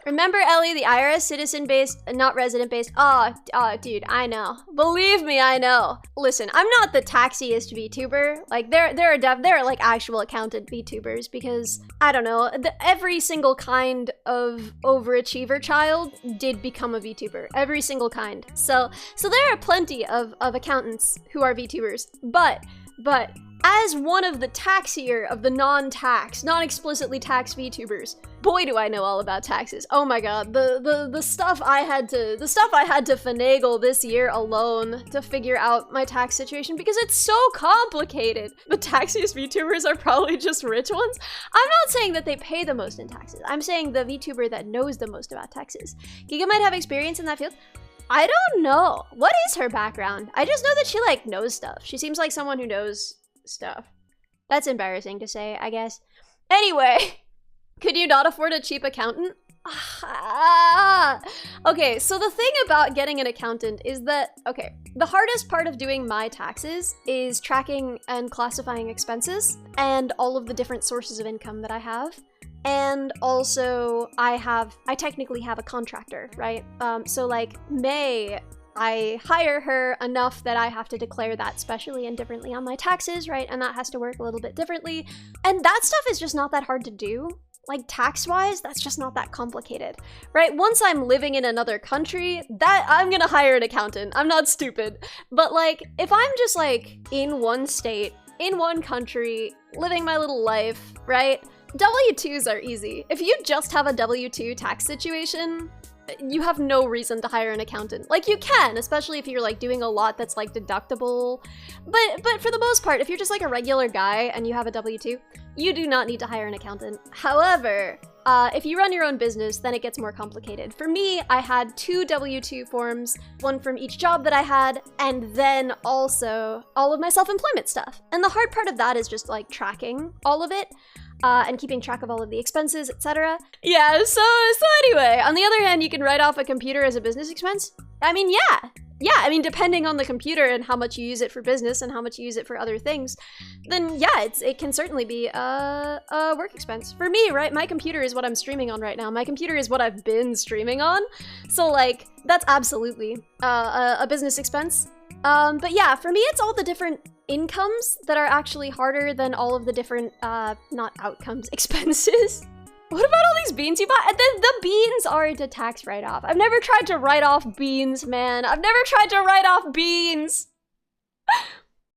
Remember, Ellie, the IRS citizen-based, not resident-based? Oh, dude, I know. Believe me, I know. Listen, I'm not the taxiest VTuber. Like, there are like actual accountant VTubers because, I don't know, every single kind of overachiever child did become a VTuber. Every single kind. So there are plenty of accountants who are VTubers, but as one of the taxier of the non-explicitly taxed VTubers, boy do I know all about taxes. Oh my god, the stuff I had to finagle this year alone to figure out my tax situation because it's so complicated. The taxiest VTubers are probably just rich ones. I'm not saying that they pay the most in taxes. I'm saying the VTuber that knows the most about taxes. Giga might have experience in that field. I don't know. What is her background? I just know that she like knows stuff. She seems like someone who knows stuff. That's embarrassing to say, I guess. Anyway, could you not afford a cheap accountant? Okay, so the thing about getting an accountant is that, okay, the hardest part of doing my taxes is tracking and classifying expenses and all of the different sources of income that I have. And also, I technically have a contractor, right? So like May, I hire her enough that I have to declare that specially and differently on my taxes, right? And that has to work a little bit differently. And that stuff is just not that hard to do. Like tax-wise, that's just not that complicated, right? Once I'm living in another country, I'm gonna hire an accountant. I'm not stupid. But like, if I'm just like in one state, in one country, living my little life, right? W-2s are easy. If you just have a W-2 tax situation, you have no reason to hire an accountant. Like you can, especially if you're like doing a lot that's like deductible. But for the most part, if you're just like a regular guy and you have a W-2, you do not need to hire an accountant. However, if you run your own business, then it gets more complicated. For me, I had 2 W-2 forms, one from each job that I had, and then also all of my self-employment stuff. And the hard part of that is just like tracking all of it. And keeping track of all of the expenses, etc. Yeah, so anyway, on the other hand, you can write off a computer as a business expense. I mean, yeah, I mean, depending on the computer and how much you use it for business and how much you use it for other things, then yeah, it can certainly be a work expense. For me, right, my computer is what I'm streaming on right now. My computer is what I've been streaming on. So like, that's absolutely a business expense. But yeah, for me, it's all the different incomes that are actually harder than all of the different, not outcomes, expenses. What about all these beans you bought? The beans aren't a tax write-off. I've never tried to write off beans, man. I've never tried to write off beans.